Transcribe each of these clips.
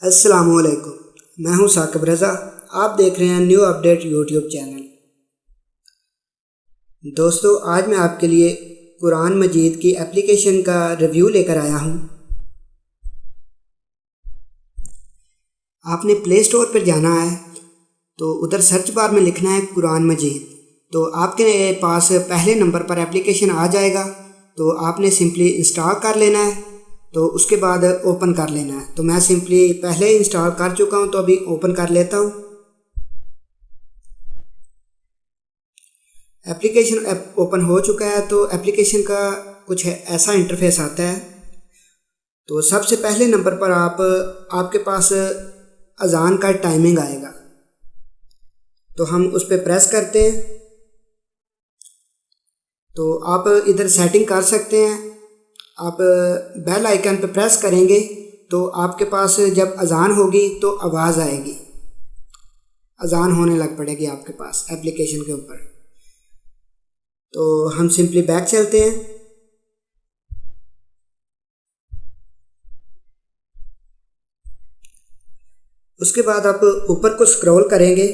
अस्सलामुअलैकुम, मैं हूं साकिब रज़ा। आप देख रहे हैं न्यू अपडेट यूट्यूब चैनल। दोस्तों, आज मैं आपके लिए कुरान मजीद की एप्लीकेशन का रिव्यू लेकर आया हूं। आपने प्ले स्टोर पर जाना है तो उधर सर्च बार में लिखना है कुरान मजीद, तो आपके पास पहले नंबर पर एप्लीकेशन आ जाएगा। तो आपने सिंपली इंस्टॉल कर लेना है, तो उसके बाद ओपन कर लेना है। तो मैं सिंपली पहले ही इंस्टॉल कर चुका हूं, तो अभी ओपन कर लेता हूं। एप्लीकेशन ओपन हो चुका है। तो एप्लीकेशन का कुछ ऐसा इंटरफेस आता है। तो सबसे पहले नंबर पर आपके पास अजान का टाइमिंग आएगा, तो हम उस पर प्रेस करते हैं। तो आप इधर सेटिंग कर सकते हैं। आप बेल आइकन पर प्रेस करेंगे तो आपके पास जब अजान होगी तो आवाज़ आएगी, अजान होने लग पड़ेगी आपके पास एप्लीकेशन के ऊपर। तो हम सिंपली बैक चलते हैं। उसके बाद आप ऊपर को स्क्रॉल करेंगे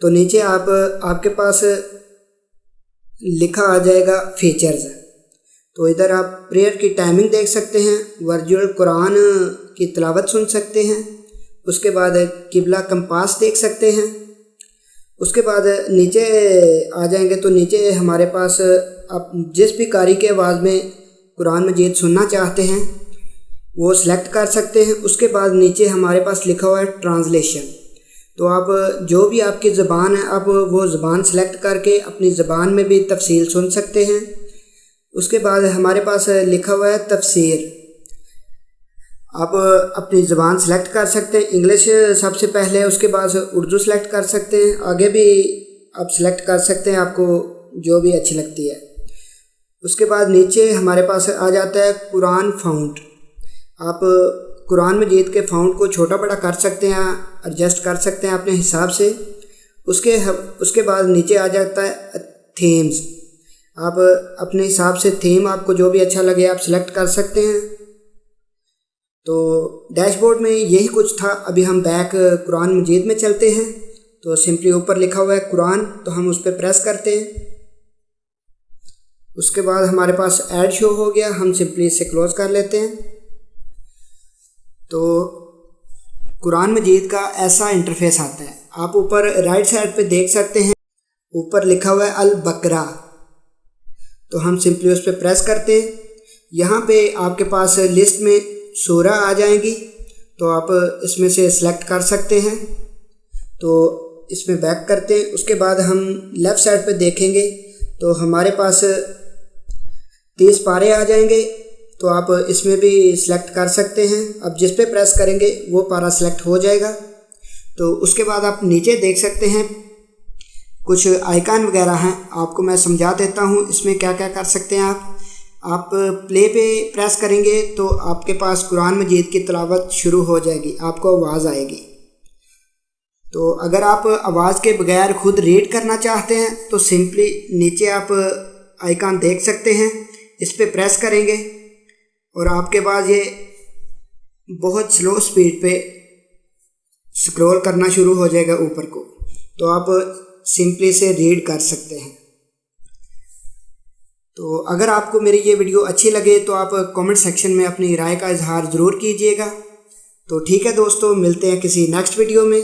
तो नीचे आपके पास लिखा आ जाएगा फीचर्स। तो इधर आप प्रेयर की टाइमिंग देख सकते हैं, वर्चुअल कुरान की तिलावत सुन सकते हैं। उसके बाद किबला कंपास देख सकते हैं। उसके बाद नीचे आ जाएंगे तो नीचे हमारे पास आप जिस भी कारी के आवाज़ में कुरान मजीद सुनना चाहते हैं वो सिलेक्ट कर सकते हैं। उसके बाद नीचे हमारे पास लिखा हुआ है ट्रांसलेशन। तो आप जो भी आपकी ज़बान है आप वो ज़बान सेलेक्ट करके अपनी ज़बान में भी तफसील सुन सकते हैं। उसके बाद हमारे पास लिखा हुआ है तफसीर। आप अपनी ज़बान सेलेक्ट कर सकते हैं, इंग्लिश सबसे पहले, उसके बाद उर्दू सेलेक्ट कर सकते हैं, आगे भी आप सेलेक्ट कर सकते हैं, आपको जो भी अच्छी लगती है। उसके बाद नीचे हमारे पास आ जाता है कुरान फ़ॉन्ट। आप कुरान मजीद के फ़ॉन्ट को छोटा बड़ा कर सकते हैं, एडजस्ट कर सकते हैं अपने हिसाब से। उसके बाद नीचे आ जाता है थीम्स। आप अपने हिसाब से थीम आपको जो भी अच्छा लगे आप सेलेक्ट कर सकते हैं। तो डैशबोर्ड में यही कुछ था। अभी हम बैक कुरान मजीद में चलते हैं। तो सिंपली ऊपर लिखा हुआ है कुरान, तो हम उस पर प्रेस करते हैं। उसके बाद हमारे पास ऐड शो हो गया, हम सिंपली इसे क्लोज कर लेते हैं। तो कुरान मजीद का ऐसा इंटरफेस आता है। आप ऊपर राइट साइड पे देख सकते हैं, ऊपर लिखा हुआ है अल बकरा। तो हम सिंपली उस पर प्रेस करते हैं। यहाँ पे आपके पास लिस्ट में सूरा आ जाएंगी, तो आप इसमें से सिलेक्ट कर सकते हैं। तो इसमें बैक करते हैं। उसके बाद हम लेफ़्ट साइड पे देखेंगे तो हमारे पास 30 पारे आ जाएंगे, तो आप इसमें भी सिलेक्ट कर सकते हैं। अब जिस पे प्रेस करेंगे वो पारा सिलेक्ट हो जाएगा। तो उसके बाद आप नीचे देख सकते हैं कुछ आइकन वगैरह हैं, आपको मैं समझा देता हूँ इसमें क्या क्या कर सकते हैं। आप प्ले पे प्रेस करेंगे तो आपके पास कुरान मजीद की तिलावत शुरू हो जाएगी, आपको आवाज़ आएगी। तो अगर आप आवाज़ के बगैर खुद रीड करना चाहते हैं तो सिंपली नीचे आप आइकन देख सकते हैं, इस पे प्रेस करेंगे और आपके पास ये बहुत स्लो स्पीड पे स्क्रॉल करना शुरू हो जाएगा ऊपर को। तो आप सिंपली से रीड कर सकते हैं। तो अगर आपको मेरी ये वीडियो अच्छी लगे तो आप कमेंट सेक्शन में अपनी राय का इजहार ज़रूर कीजिएगा। तो ठीक है दोस्तों, मिलते हैं किसी नेक्स्ट वीडियो में।